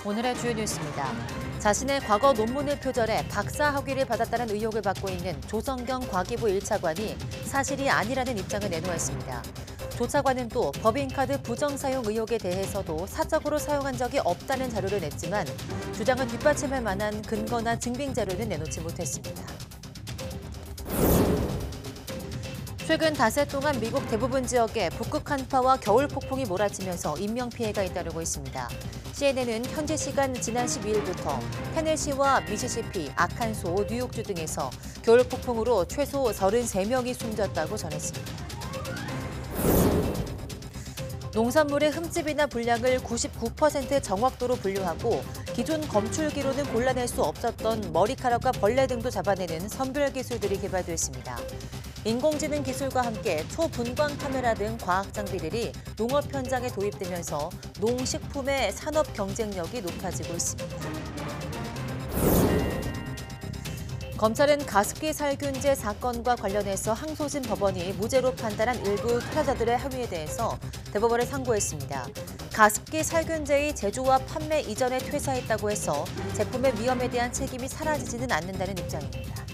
오늘의 주요 뉴스입니다. 자신의 과거 논문을 표절해 박사 학위를 받았다는 의혹을 받고 있는 조성경 과기부 1차관이 사실이 아니라는 입장을 내놓았습니다. 조 차관은 또 법인카드 부정사용 의혹에 대해서도 사적으로 사용한 적이 없다는 자료를 냈지만 주장을 뒷받침할 만한 근거나 증빙 자료는 내놓지 못했습니다. 최근 닷새 동안 미국 대부분 지역에 북극 한파와 겨울 폭풍이 몰아치면서 인명피해가 잇따르고 있습니다. CNN은 현지 시간 지난 12일부터 테네시와 미시시피, 아칸소, 뉴욕주 등에서 겨울 폭풍으로 최소 33명이 숨졌다고 전했습니다. 농산물의 흠집이나 불량을 99% 정확도로 분류하고 기존 검출기로는 골라낼 수 없었던 머리카락과 벌레 등도 잡아내는 선별 기술들이 개발됐습니다. 인공지능 기술과 함께 초분광 카메라 등 과학 장비들이 농업 현장에 도입되면서 농식품의 산업 경쟁력이 높아지고 있습니다. 검찰은 가습기 살균제 사건과 관련해서 항소심 법원이 무죄로 판단한 일부 투자자들의 행위에 대해서 대법원에 상고했습니다. 가습기 살균제의 제조와 판매 이전에 퇴사했다고 해서 제품의 위험에 대한 책임이 사라지지는 않는다는 입장입니다.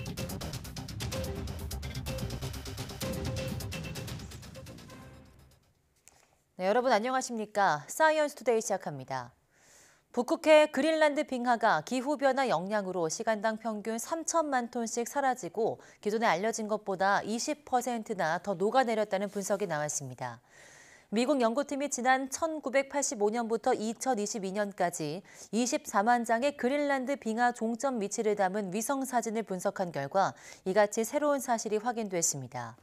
네, 여러분 안녕하십니까? 사이언스 투데이 시작합니다. 북극해 그린란드 빙하가 기후변화 영향으로 시간당 평균 3천만 톤씩 사라지고 기존에 알려진 것보다 20%나 더 녹아내렸다는 분석이 나왔습니다. 미국 연구팀이 지난 1985년부터 2022년까지 24만 장의 그린란드 빙하 종점 위치를 담은 위성 사진을 분석한 결과 이같이 새로운 사실이 확인됐습니다.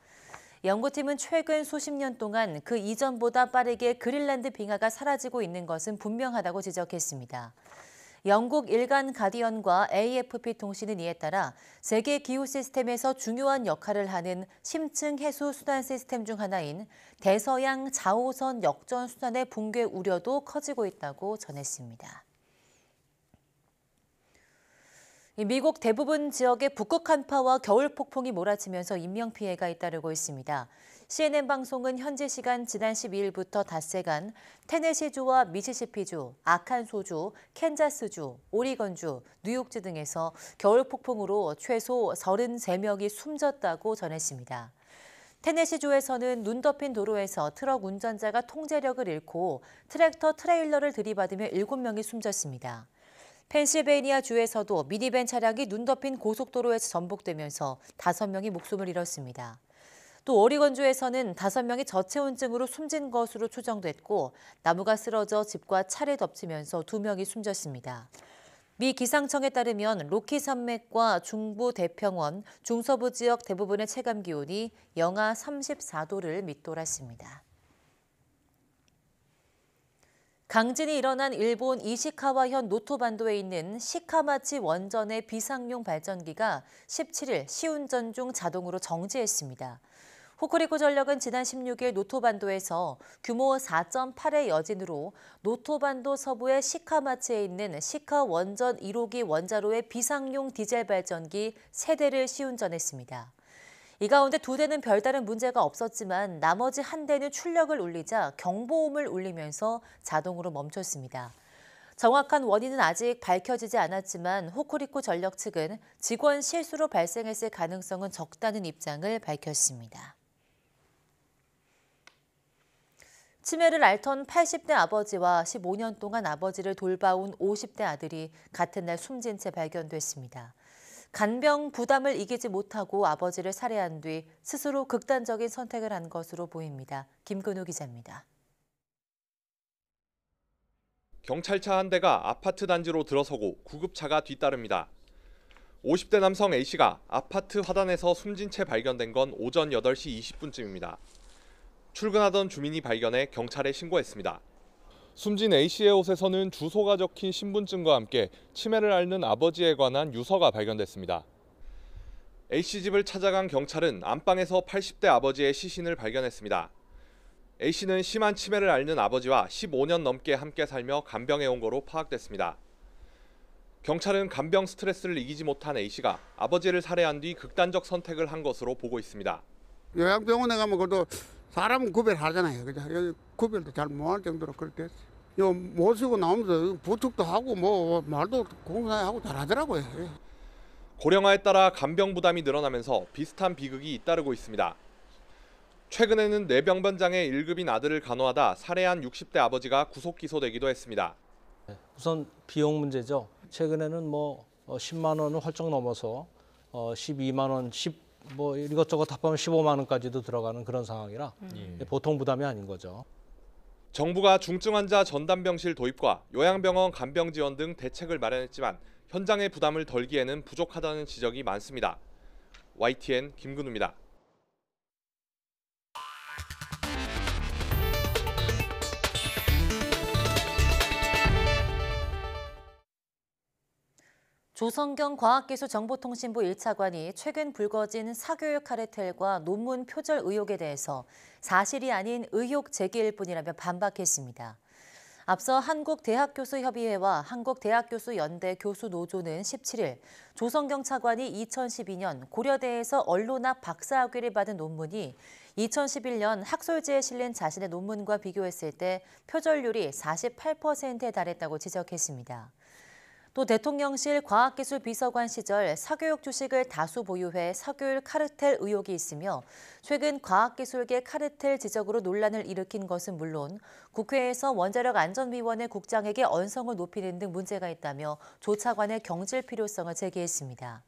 연구팀은 최근 수십 년 동안 그 이전보다 빠르게 그린란드 빙하가 사라지고 있는 것은 분명하다고 지적했습니다. 영국 일간 가디언과 AFP 통신은 이에 따라 세계 기후 시스템에서 중요한 역할을 하는 심층 해수 수단 시스템 중 하나인 대서양 자오선 역전 수단의 붕괴 우려도 커지고 있다고 전했습니다. 미국 대부분 지역에 북극 한파와 겨울 폭풍이 몰아치면서 인명피해가 잇따르고 있습니다. CNN 방송은 현지 시간 지난 12일부터 닷새간 테네시주와 미시시피주, 아칸소주, 캔자스주, 오리건주, 뉴욕주 등에서 겨울 폭풍으로 최소 33명이 숨졌다고 전했습니다. 테네시주에서는 눈 덮인 도로에서 트럭 운전자가 통제력을 잃고 트랙터 트레일러를 들이받으며 7명이 숨졌습니다. 펜실베이니아 주에서도 미니밴 차량이 눈 덮인 고속도로에서 전복되면서 5명이 목숨을 잃었습니다. 또 오리건주에서는 5명이 저체온증으로 숨진 것으로 추정됐고 나무가 쓰러져 집과 차를 덮치면서 2명이 숨졌습니다. 미 기상청에 따르면 로키 산맥과 중부 대평원, 중서부 지역 대부분의 체감 기온이 영하 34도를 밑돌았습니다. 강진이 일어난 일본 이시카와현 노토반도에 있는 시카마치 원전의 비상용 발전기가 17일 시운전 중 자동으로 정지했습니다. 호쿠리쿠 전력은 지난 16일 노토반도에서 규모 4.8의 여진으로 노토반도 서부의 시카마치에 있는 시카 원전 1호기 원자로의 비상용 디젤 발전기 3대를 시운전했습니다. 이 가운데 2대는 별다른 문제가 없었지만 나머지 1대는 출력을 올리자 경보음을 울리면서 자동으로 멈췄습니다. 정확한 원인은 아직 밝혀지지 않았지만 호쿠리쿠 전력 측은 직원 실수로 발생했을 가능성은 적다는 입장을 밝혔습니다. 치매를 앓던 80대 아버지와 15년 동안 아버지를 돌봐온 50대 아들이 같은 날 숨진 채 발견됐습니다. 간병 부담을 이기지 못하고 아버지를 살해한 뒤 스스로 극단적인 선택을 한 것으로 보입니다. 김근우 기자입니다. 경찰차 한 대가 아파트 단지로 들어서고 구급차가 뒤따릅니다. 50대 남성 A씨가 아파트 화단에서 숨진 채 발견된 건 오전 8시 20분쯤입니다. 출근하던 주민이 발견해 경찰에 신고했습니다. 숨진 A씨의 옷에서는 주소가 적힌 신분증과 함께 치매를 앓는 아버지에 관한 유서가 발견됐습니다. A씨 집을 찾아간 경찰은 안방에서 80대 아버지의 시신을 발견했습니다. A씨는 심한 치매를 앓는 아버지와 15년 넘게 함께 살며 간병해온 거로 파악됐습니다. 경찰은 간병 스트레스를 이기지 못한 A씨가 아버지를 살해한 뒤 극단적 선택을 한 것으로 보고 있습니다. 요양병원에 가면 그래도 사람은 구별하잖아요. 그죠? 여기 구별도 잘 못할 정도로 그렇게 됐어요. 요 모시고 나오면서 부축도 하고 뭐 말도 공사하고 잘하더라고요. 고령화에 따라 간병 부담이 늘어나면서 비슷한 비극이 잇따르고 있습니다. 최근에는 뇌병변장애 1급인 아들을 간호하다 살해한 60대 아버지가 구속 기소되기도 했습니다. 우선 비용 문제죠. 최근에는 뭐 10만 원을 훌쩍 넘어서 12만 원, 뭐 이것저것 합하면 15만 원까지도 들어가는 그런 상황이라 보통 부담이 아닌 거죠. 정부가 중증 환자 전담병실 도입과 요양병원 간병 지원 등 대책을 마련했지만 현장의 부담을 덜기에는 부족하다는 지적이 많습니다. YTN 김근우입니다. 조성경 과학기술정보통신부 1차관이 최근 불거진 사교육 카르텔과 논문 표절 의혹에 대해서 사실이 아닌 의혹 제기일 뿐이라며 반박했습니다. 앞서 한국대학교수협의회와 한국대학교수연대 교수노조는 17일 조성경 차관이 2012년 고려대에서 언론학 박사학위를 받은 논문이 2011년 학술지에 실린 자신의 논문과 비교했을 때 표절률이 48%에 달했다고 지적했습니다. 또 대통령실 과학기술비서관 시절 사교육 주식을 다수 보유해 사교육 카르텔 의혹이 있으며 최근 과학기술계 카르텔 지적으로 논란을 일으킨 것은 물론 국회에서 원자력안전위원회 국장에게 언성을 높이는 등 문제가 있다며 조 차관의 경질 필요성을 제기했습니다.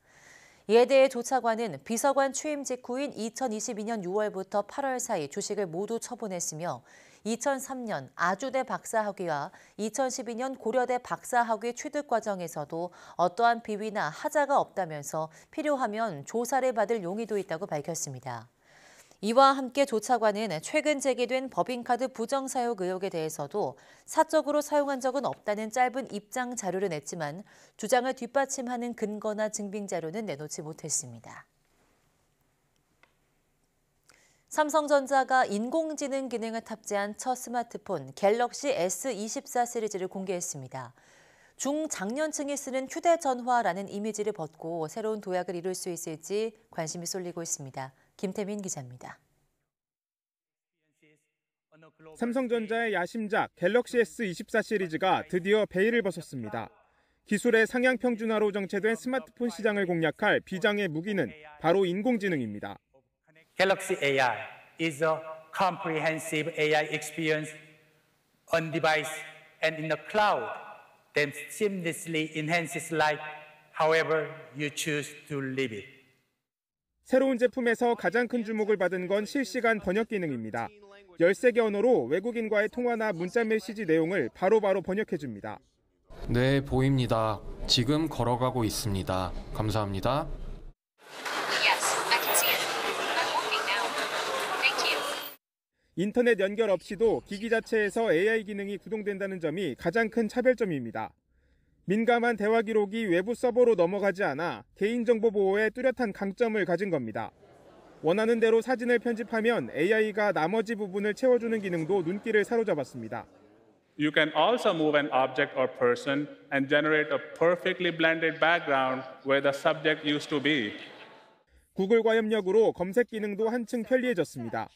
이에 대해 조 차관은 비서관 취임 직후인 2022년 6월부터 8월 사이 주식을 모두 처분했으며 2003년 아주대 박사학위와 2012년 고려대 박사학위 취득 과정에서도 어떠한 비위나 하자가 없다면서 필요하면 조사를 받을 용의도 있다고 밝혔습니다. 이와 함께 조 차관은 최근 제기된 법인카드 부정사용 의혹에 대해서도 사적으로 사용한 적은 없다는 짧은 입장 자료를 냈지만 주장을 뒷받침하는 근거나 증빙 자료는 내놓지 못했습니다. 삼성전자가 인공지능 기능을 탑재한 첫 스마트폰 갤럭시 S24 시리즈를 공개했습니다. 중장년층이 쓰는 휴대전화라는 이미지를 벗고 새로운 도약을 이룰 수 있을지 관심이 쏠리고 있습니다. 김태민 기자입니다. 삼성전자의 야심작 갤럭시 S24 시리즈가 드디어 베일을 벗었습니다. 기술의 상향 평준화로 정체된 스마트폰 시장을 공략할 비장의 무기는 바로 인공지능입니다. Galaxy AI is a comprehensive AI experience on device and in the cloud that seamlessly enhances life however you choose to live it. 새로운 제품에서 가장 큰 주목을 받은 건 실시간 번역 기능입니다. 13개 언어로 외국인과의 통화나 문자 메시지 내용을 바로바로 번역해줍니다. 네, 보입니다. 지금 걸어가고 있습니다. 감사합니다. 인터넷 연결 없이도 기기 자체에서 AI 기능이 구동된다는 점이 가장 큰 차별점입니다. 민감한 대화 기록이 외부 서버로 넘어가지 않아 개인정보 보호에 뚜렷한 강점을 가진 겁니다. 원하는 대로 사진을 편집하면 AI가 나머지 부분을 채워주는 기능도 눈길을 사로잡았습니다. You can also move an object or person and generate a perfectly blended background where the subject used to be. 구글과 협력으로 검색 기능도 한층 편리해졌습니다.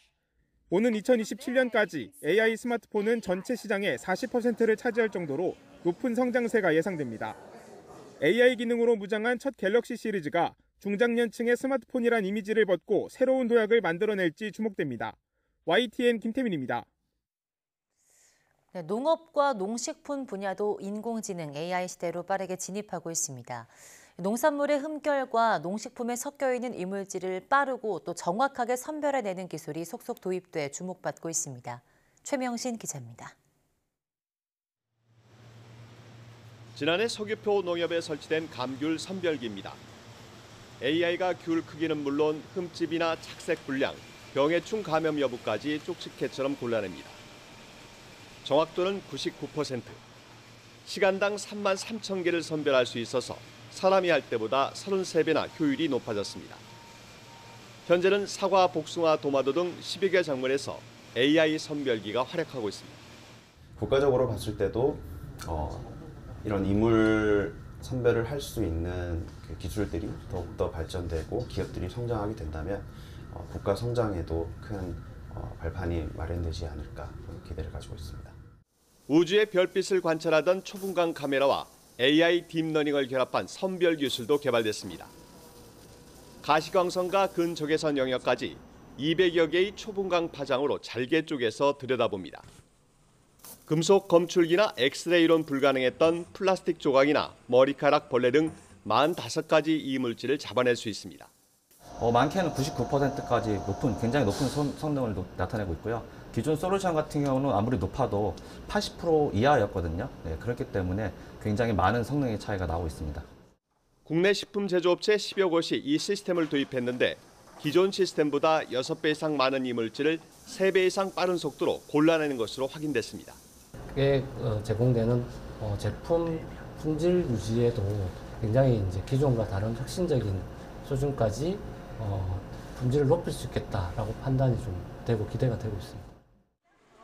오는 2027년까지 AI 스마트폰은 전체 시장의 40%를 차지할 정도로 높은 성장세가 예상됩니다. AI 기능으로 무장한 첫 갤럭시 시리즈가 중장년층의 스마트폰이란 이미지를 벗고 새로운 도약을 만들어낼지 주목됩니다. YTN 김태민입니다. 네, 농업과 농식품 분야도 인공지능 AI 시대로 빠르게 진입하고 있습니다. 농산물의 흠결과 농식품에 섞여 있는 이물질을 빠르고 또 정확하게 선별해내는 기술이 속속 도입돼 주목받고 있습니다. 최명신 기자입니다. 지난해 서귀포 농협에 설치된 감귤 선별기입니다. AI가 귤 크기는 물론 흠집이나 착색 불량, 병해충 감염 여부까지 쪽집게처럼 골라냅니다. 정확도는 99%, 시간당 3만 3천 개를 선별할 수 있어서 사람이 할 때보다 33배나 효율이 높아졌습니다. 현재는 사과, 복숭아, 도마도 등 10여 개 작물에서 AI 선별기가 활약하고 있습니다. 국가적으로 봤을 때도 이런 이물 선별을 할 수 있는 기술들이 더욱더 발전되고 기업들이 성장하게 된다면 국가 성장에도 큰 발판이 마련되지 않을까 기대를 가지고 있습니다. 우주의 별빛을 관찰하던 초분광 카메라와 AI 딥러닝을 결합한 선별 기술도 개발됐습니다. 가시광선과 근적외선 영역까지 200여 개의 초분광 파장으로 잘게 쪼개서 들여다봅니다. 금속 검출기나 엑스레이론 불가능했던 플라스틱 조각이나 머리카락 벌레 등 45가지 이물질을 잡아낼 수 있습니다. 많게는 99%까지 굉장히 높은 성능을 나타내고 있고요. 기존 솔루션 같은 경우는 아무리 높아도 80% 이하였거든요. 그렇기 때문에 굉장히 많은 성능의 차이가 나오고 있습니다. 국내 식품 제조업체 10여 곳이 이 시스템을 도입했는데 기존 시스템보다 6배 이상 많은 이물질을 3배 이상 빠른 속도로 골라내는 것으로 확인됐습니다. 그게 제공되는 제품 품질 유지에도 굉장히 이제 기존과 다른 혁신적인 수준까지 품질을 높일 수 있겠다라고 판단이 좀 되고 기대가 되고 있습니다.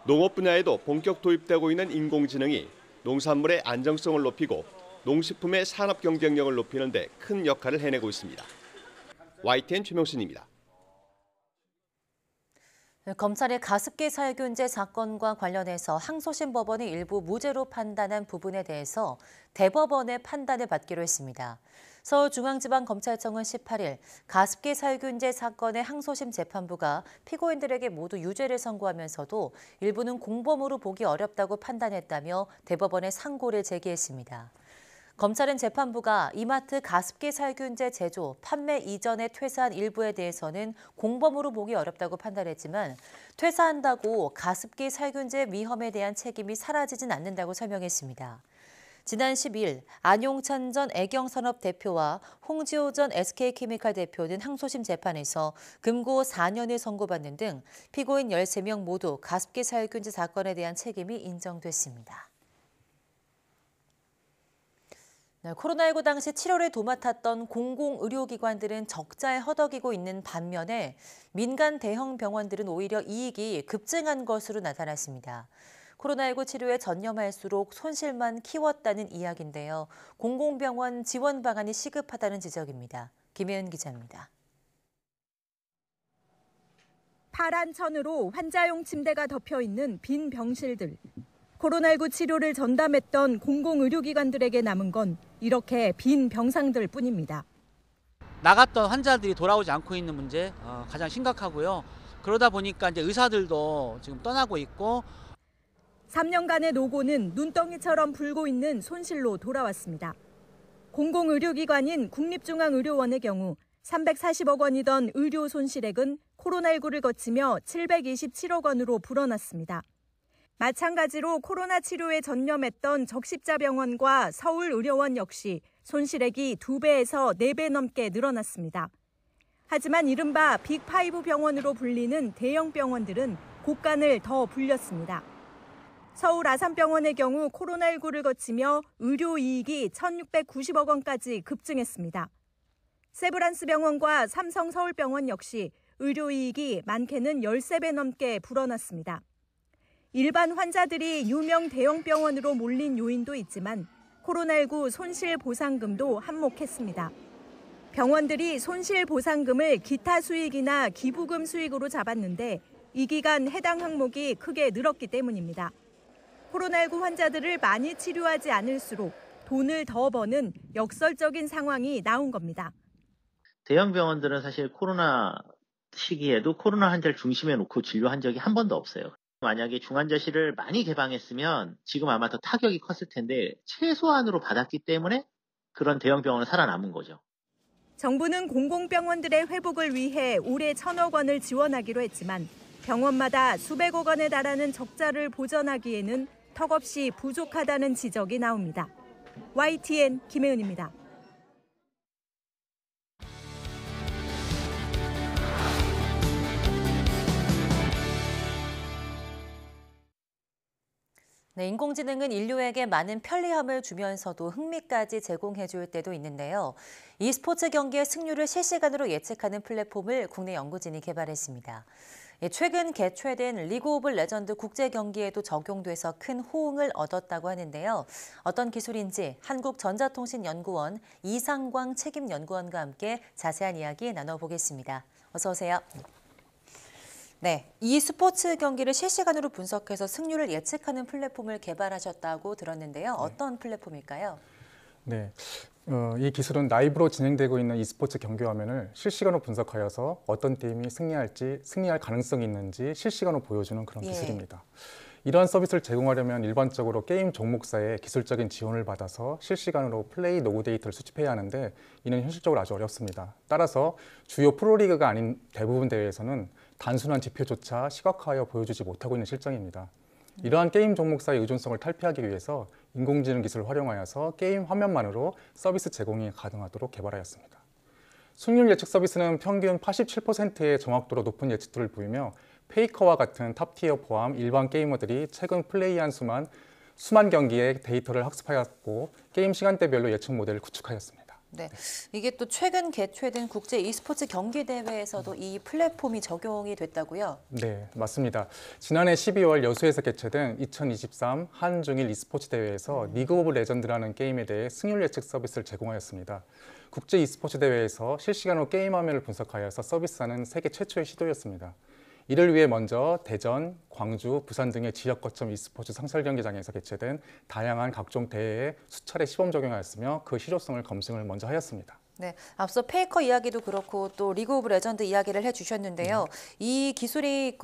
농업 분야에도 본격 도입되고 있는 인공지능이 농산물의 안정성을 높이고 농식품의 산업 경쟁력을 높이는 데 큰 역할을 해내고 있습니다. YTN 최명신입니다. 검찰의 가습기 살균제 사건과 관련해서 항소심 법원이 일부 무죄로 판단한 부분에 대해서 대법원의 판단을 받기로 했습니다. 서울중앙지방검찰청은 18일 가습기 살균제 사건의 항소심 재판부가 피고인들에게 모두 유죄를 선고하면서도 일부는 공범으로 보기 어렵다고 판단했다며 대법원에 상고를 제기했습니다. 검찰은 재판부가 이마트 가습기 살균제 제조, 판매 이전에 퇴사한 일부에 대해서는 공범으로 보기 어렵다고 판단했지만 퇴사한다고 가습기 살균제 위험에 대한 책임이 사라지진 않는다고 설명했습니다. 지난 10일 안용찬 전 애경산업 대표와 홍지호 전 SK케미칼 대표는 항소심 재판에서 금고 4년을 선고받는 등 피고인 13명 모두 가습기 살균제 사건에 대한 책임이 인정됐습니다. 코로나19 당시 치료를 도맡았던 공공의료기관들은 적자에 허덕이고 있는 반면에 민간 대형 병원들은 오히려 이익이 급증한 것으로 나타났습니다. 코로나19 치료에 전념할수록 손실만 키웠다는 이야기인데요. 공공병원 지원 방안이 시급하다는 지적입니다. 김혜은 기자입니다. 파란 천으로 환자용 침대가 덮여 있는 빈 병실들. 코로나19 치료를 전담했던 공공의료기관들에게 남은 건 이렇게 빈 병상들 뿐입니다. 나갔던 환자들이 돌아오지 않고 있는 문제 가장 심각하고요. 그러다 보니까 이제 의사들도 지금 떠나고 있고 3년간의 노고는 눈덩이처럼 불고 있는 손실로 돌아왔습니다. 공공의료기관인 국립중앙의료원의 경우 340억 원이던 의료 손실액은 코로나19를 거치며 727억 원으로 불어났습니다. 마찬가지로 코로나 치료에 전념했던 적십자병원과 서울의료원 역시 손실액이 2배에서 4배 넘게 늘어났습니다. 하지만 이른바 빅5 병원으로 불리는 대형 병원들은 곳간을 더 불렸습니다. 서울 아산병원의 경우 코로나19를 거치며 의료이익이 1,690억 원까지 급증했습니다. 세브란스 병원과 삼성 서울병원 역시 의료이익이 많게는 13배 넘게 불어났습니다. 일반 환자들이 유명 대형 병원으로 몰린 요인도 있지만 코로나19 손실보상금도 한몫했습니다. 병원들이 손실보상금을 기타 수익이나 기부금 수익으로 잡았는데 이 기간 해당 항목이 크게 늘었기 때문입니다. 코로나19 환자들을 많이 치료하지 않을수록 돈을 더 버는 역설적인 상황이 나온 겁니다. 대형 병원들은 사실 코로나 시기에도 코로나 환자를 중심에 놓고 진료한 적이 한 번도 없어요. 만약에 중환자실을 많이 개방했으면 지금 아마 더 타격이 컸을 텐데 최소한으로 받았기 때문에 그런 대형 병원은 살아남은 거죠. 정부는 공공병원들의 회복을 위해 올해 1,000억 원을 지원하기로 했지만 병원마다 수백억 원에 달하는 적자를 보전하기에는 턱없이 부족하다는 지적이 나옵니다. YTN 김혜은입니다. 네, 인공지능은 인류에게 많은 편리함을 주면서도 흥미까지 제공해줄 때도 있는데요. e스포츠 경기의 승률을 실시간으로 예측하는 플랫폼을 국내 연구진이 개발했습니다. 최근 개최된 리그 오브 레전드 국제 경기에도 적용돼서 큰 호응을 얻었다고 하는데요. 어떤 기술인지 한국전자통신연구원 이상광 책임연구원과 함께 자세한 이야기 나눠보겠습니다. 어서 오세요. 네, 이 스포츠 경기를 실시간으로 분석해서 승률을 예측하는 플랫폼을 개발하셨다고 들었는데요. 어떤 플랫폼일까요? 네, 이 기술은 라이브로 진행되고 있는 e스포츠 경기 화면을 실시간으로 분석하여서 어떤 팀이 승리할 가능성이 있는지 실시간으로 보여주는 그런 기술입니다. 이러한 서비스를 제공하려면 일반적으로 게임 종목사의 기술적인 지원을 받아서 실시간으로 플레이 로그 데이터를 수집해야 하는데 이는 현실적으로 아주 어렵습니다. 따라서 주요 프로리그가 아닌 대부분 대회에서는 단순한 지표조차 시각화하여 보여주지 못하고 있는 실정입니다. 이러한 게임 종목사의 의존성을 탈피하기 위해서 인공지능 기술을 활용하여서 게임 화면만으로 서비스 제공이 가능하도록 개발하였습니다. 승률 예측 서비스는 평균 87%의 정확도로 높은 예측도를 보이며 페이커와 같은 탑티어 포함 일반 게이머들이 최근 플레이한 수만 경기의 데이터를 학습하였고 게임 시간대별로 예측 모델을 구축하였습니다. 네, 이게 또 최근 개최된 국제 e스포츠 경기 대회에서도 이 플랫폼이 적용이 됐다고요? 네, 맞습니다. 지난해 12월 여수에서 개최된 2023 한중일 e스포츠 대회에서 리그 오브 레전드라는 게임에 대해 승률 예측 서비스를 제공하였습니다. 국제 e스포츠 대회에서 실시간으로 게임 화면을 분석하여서 서비스하는 세계 최초의 시도였습니다. 이를 위해 먼저 대전, 광주, 부산 등의 지역 거점 e스포츠 상설 경기장에서 개최된 다양한 각종 대회에 수차례 시범 적용하였으며 그 실효성을 검증을 먼저 하였습니다. 네, 앞서 페이커 이야기도 그렇고 또 리그 오브 레전드 이야기를 해주셨는데요. 이 기술이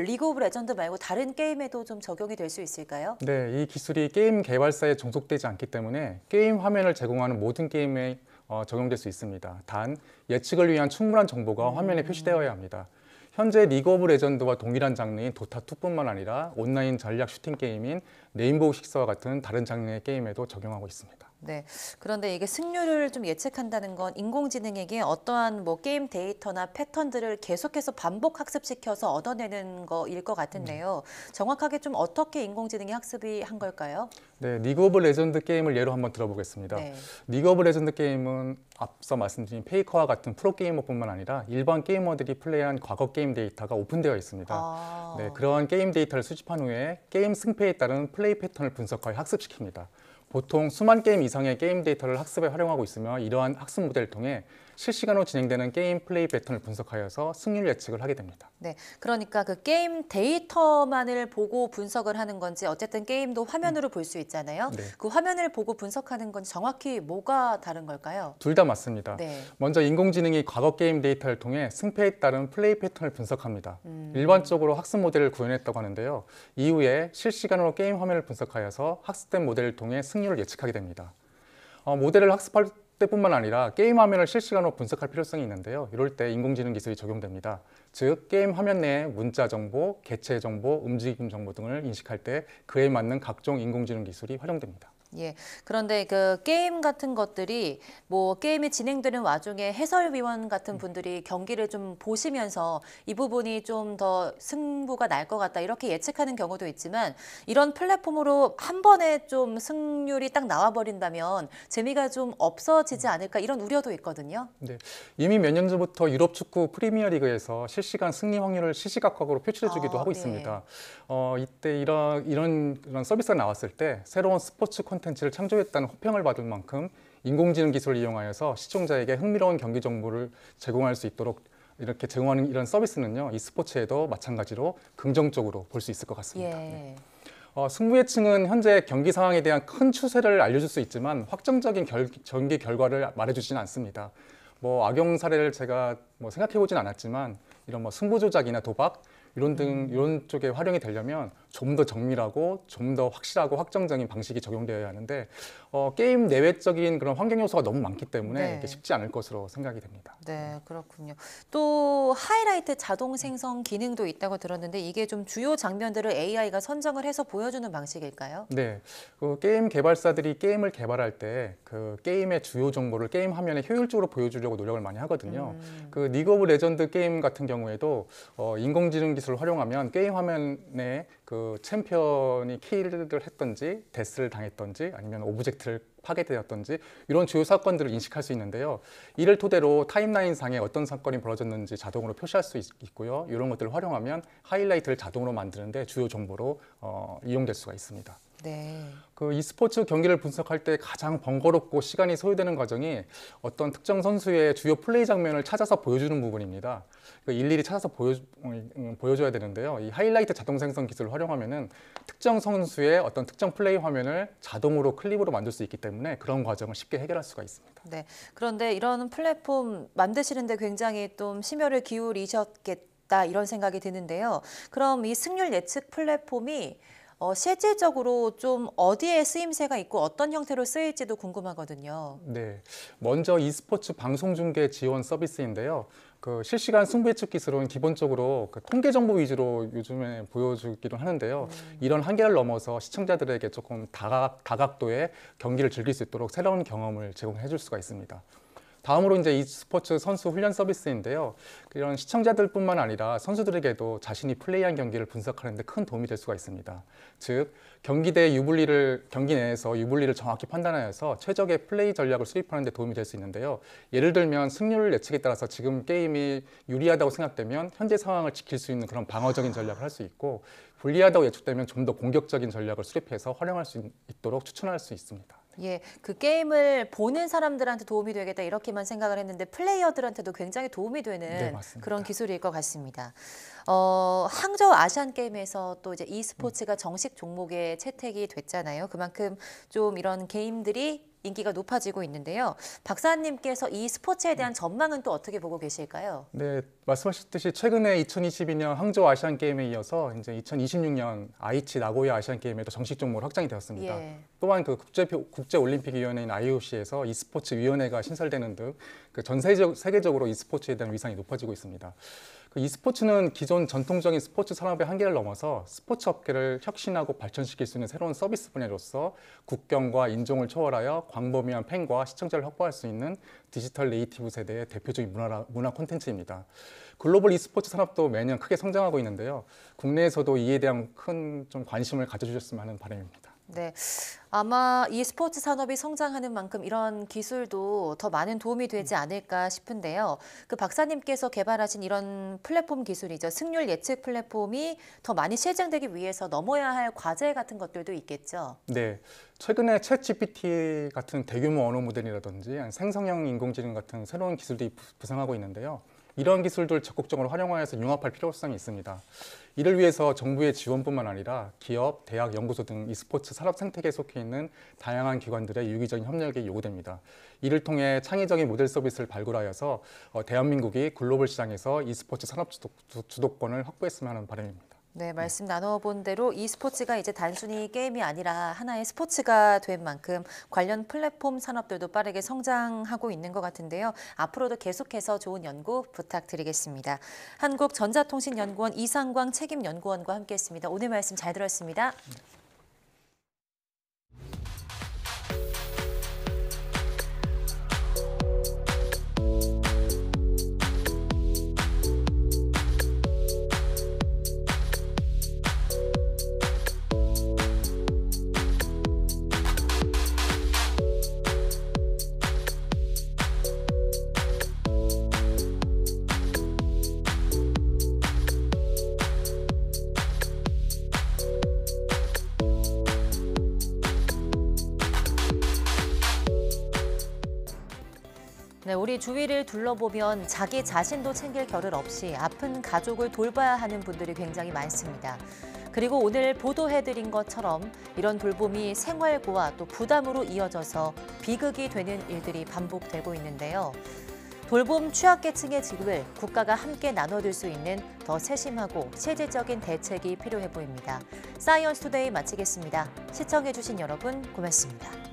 리그 오브 레전드 말고 다른 게임에도 좀 적용이 될 수 있을까요? 네, 이 기술이 게임 개발사에 종속되지 않기 때문에 게임 화면을 제공하는 모든 게임에 적용될 수 있습니다. 단, 예측을 위한 충분한 정보가 화면에 표시되어야 합니다. 현재 리그 오브 레전드와 동일한 장르인 도타2뿐만 아니라 온라인 전략 슈팅 게임인 레인보우 식스와 같은 다른 장르의 게임에도 적용하고 있습니다. 네, 그런데 이게 승률을 좀 예측한다는 건 인공지능에게 어떠한 게임 데이터나 패턴들을 계속해서 반복 학습시켜서 얻어내는 거일 것 같은데요. 정확하게 좀 어떻게 인공지능이 학습이 한 걸까요? 네, 리그 오브 레전드 게임을 예로 한번 들어보겠습니다. 네. 리그 오브 레전드 게임은 앞서 말씀드린 페이커와 같은 프로게이머뿐만 아니라 일반 게이머들이 플레이한 과거 게임 데이터가 오픈되어 있습니다. 네, 그러한 게임 데이터를 수집한 후에 게임 승패에 따른 플레이 패턴을 분석하여 학습시킵니다. 보통 수만 게임 이상의 게임 데이터를 학습에 활용하고 있으며 이러한 학습 모델을 통해 실시간으로 진행되는 게임 플레이 패턴을 분석하여서 승률 예측을 하게 됩니다. 네, 그러니까 그 게임 데이터만을 보고 분석을 하는 건지 어쨌든 게임도 화면으로 볼 수 있잖아요. 네. 그 화면을 보고 분석하는 건 정확히 뭐가 다른 걸까요? 둘 다 맞습니다. 네. 먼저 인공지능이 과거 게임 데이터를 통해 승패에 따른 플레이 패턴을 분석합니다. 일반적으로 학습 모델을 구현했다고 하는데요. 이후에 실시간으로 게임 화면을 분석하여서 학습된 모델을 통해 승률을 예측하게 됩니다. 모델을 학습할 때뿐만 아니라 게임 화면을 실시간으로 분석할 필요성이 있는데요. 이럴 때 인공지능 기술이 적용됩니다. 즉, 게임 화면 내에 문자 정보, 개체 정보, 움직임 정보 등을 인식할 때 그에 맞는 각종 인공지능 기술이 활용됩니다. 예. 그런데 그 게임 같은 것들이 게임이 진행되는 와중에 해설위원 같은 분들이 경기를 좀 보시면서 이 부분이 좀 더 승부가 날 것 같다 이렇게 예측하는 경우도 있지만 이런 플랫폼으로 한 번에 좀 승률이 딱 나와버린다면 재미가 좀 없어지지 않을까 이런 우려도 있거든요. 네. 이미 몇 년 전부터 유럽 축구 프리미어리그에서 실시간 승리 확률을 시시각각으로 표출해주기도 하고 있습니다. 이때 이런 서비스가 나왔을 때 새로운 스포츠 콘텐츠를 창조했다는 호평을 받을 만큼 인공지능 기술을 이용하여서 시청자에게 흥미로운 경기 정보를 제공할 수 있도록 이렇게 제공하는 이런 서비스는요, 이 스포츠에도 마찬가지로 긍정적으로 볼 수 있을 것 같습니다. 예. 네. 승부 예측은 현재 경기 상황에 대한 큰 추세를 알려줄 수 있지만 확정적인 경기 결과를 말해주지는 않습니다. 악용 사례를 제가 생각해보진 않았지만 이런 승부 조작이나 도박 이런 쪽에 활용이 되려면 좀 더 정밀하고 좀 더 확실하고 확정적인 방식이 적용되어야 하는데 게임 내외적인 그런 환경 요소가 너무 많기 때문에 이게 쉽지 않을 것으로 생각이 됩니다. 네, 그렇군요. 또 하이라이트 자동 생성 기능도 있다고 들었는데 이게 좀 주요 장면들을 AI가 선정을 해서 보여주는 방식일까요? 네, 게임 개발사들이 게임을 개발할 때 그 게임의 주요 정보를 게임 화면에 효율적으로 보여주려고 노력을 많이 하거든요. 그 리그 오브 레전드 게임 같은 경우에도 인공지능 기술을 활용하면 게임 화면에 그 챔피언이 킬을 했던지 데스를 당했던지 아니면 오브젝트를 파괴되었던지 이런 주요 사건들을 인식할 수 있는데요. 이를 토대로 타임라인 상에 어떤 사건이 벌어졌는지 자동으로 표시할 수 있고요. 이런 것들을 활용하면 하이라이트를 자동으로 만드는데 주요 정보로 이용될 수가 있습니다. 네. 그 e스포츠 경기를 분석할 때 가장 번거롭고 시간이 소요되는 과정이 어떤 특정 선수의 주요 플레이 장면을 찾아서 보여주는 부분입니다. 일일이 찾아서 보여줘야 되는데요. 이 하이라이트 자동 생성 기술을 활용하면은 특정 선수의 어떤 특정 플레이 화면을 자동으로 클립으로 만들 수 있기 때문에 그런 과정을 쉽게 해결할 수가 있습니다. 네. 그런데 이런 플랫폼 만드시는데 굉장히 좀 심혈을 기울이셨겠다 이런 생각이 드는데요. 그럼 이 승률 예측 플랫폼이 실질적으로 좀 어디에 쓰임새가 있고 어떤 형태로 쓰일지도 궁금하거든요. 네, 먼저 e스포츠 방송 중계 지원 서비스인데요. 그 실시간 승부 예측 기술은 기본적으로 그 통계 정보 위주로 요즘에 보여주기도 하는데요. 이런 한계를 넘어서 시청자들에게 조금 다각도의 경기를 즐길 수 있도록 새로운 경험을 제공해 줄 수가 있습니다. 다음으로 이제 e스포츠 선수 훈련 서비스인데요. 이런 시청자들뿐만 아니라 선수들에게도 자신이 플레이한 경기를 분석하는 데 큰 도움이 될 수가 있습니다. 즉, 경기 내에서 유불리를 정확히 판단하여서 최적의 플레이 전략을 수립하는 데 도움이 될 수 있는데요. 예를 들면 승률 예측에 따라서 지금 게임이 유리하다고 생각되면 현재 상황을 지킬 수 있는 그런 방어적인 전략을 할 수 있고, 불리하다고 예측되면 좀 더 공격적인 전략을 수립해서 활용할 수 있도록 추천할 수 있습니다. 예, 그 게임을 보는 사람들한테 도움이 되겠다 이렇게만 생각을 했는데 플레이어들한테도 굉장히 도움이 되는 네, 그런 기술일 것 같습니다. 항저우 아시안 게임에서 또 이제 e스포츠가 정식 종목에 채택이 됐잖아요. 그만큼 좀 이런 게임들이 인기가 높아지고 있는데요. 박사님께서 이 스포츠에 대한 전망은 또 어떻게 보고 계실까요? 네, 말씀하셨듯이 최근에 2022년 항저우 아시안 게임에 이어서 이제 2026년 아이치 나고야 아시안 게임에도 정식 종목으로 확장이 되었습니다. 예. 또한 그 국제올림픽위원회인 IOC에서 e스포츠 위원회가 신설되는 등 그 전 세계적으로 e스포츠에 대한 위상이 높아지고 있습니다. 그 e스포츠는 기존 전통적인 스포츠 산업의 한계를 넘어서 스포츠 업계를 혁신하고 발전시킬 수 있는 새로운 서비스 분야로서 국경과 인종을 초월하여 광범위한 팬과 시청자를 확보할 수 있는 디지털 네이티브 세대의 대표적인 문화 콘텐츠입니다. 글로벌 e스포츠 산업도 매년 크게 성장하고 있는데요. 국내에서도 이에 대한 큰 좀 관심을 가져주셨으면 하는 바람입니다. 네, 아마 e스포츠 산업이 성장하는 만큼 이런 기술도 더 많은 도움이 되지 않을까 싶은데요. 그 박사님께서 개발하신 이런 플랫폼 기술이죠. 승률 예측 플랫폼이 더 많이 실증되기 위해서 넘어야 할 과제 같은 것들도 있겠죠. 네, 최근에 챗GPT 같은 대규모 언어 모델이라든지 생성형 인공지능 같은 새로운 기술들이 부상하고 있는데요. 이런 기술들을 적극적으로 활용하여서 융합할 필요성이 있습니다. 이를 위해서 정부의 지원뿐만 아니라 기업, 대학, 연구소 등 e스포츠 산업 생태계에 속해 있는 다양한 기관들의 유기적인 협력이 요구됩니다. 이를 통해 창의적인 모델 서비스를 발굴하여서 대한민국이 글로벌 시장에서 e스포츠 산업 주도권을 확보했으면 하는 바람입니다. 네, 말씀 나눠본 대로 e스포츠가 이제 단순히 게임이 아니라 하나의 스포츠가 된 만큼 관련 플랫폼 산업들도 빠르게 성장하고 있는 것 같은데요. 앞으로도 계속해서 좋은 연구 부탁드리겠습니다. 한국전자통신연구원 이상광 책임연구원과 함께했습니다. 오늘 말씀 잘 들었습니다. 네, 우리 주위를 둘러보면 자기 자신도 챙길 겨를 없이 아픈 가족을 돌봐야 하는 분들이 굉장히 많습니다. 그리고 오늘 보도해드린 것처럼 이런 돌봄이 생활고와 또 부담으로 이어져서 비극이 되는 일들이 반복되고 있는데요. 돌봄 취약계층의 지급을 국가가 함께 나눠줄 수 있는 더 세심하고 실질적인 대책이 필요해 보입니다. 사이언스 투데이 마치겠습니다. 시청해주신 여러분 고맙습니다.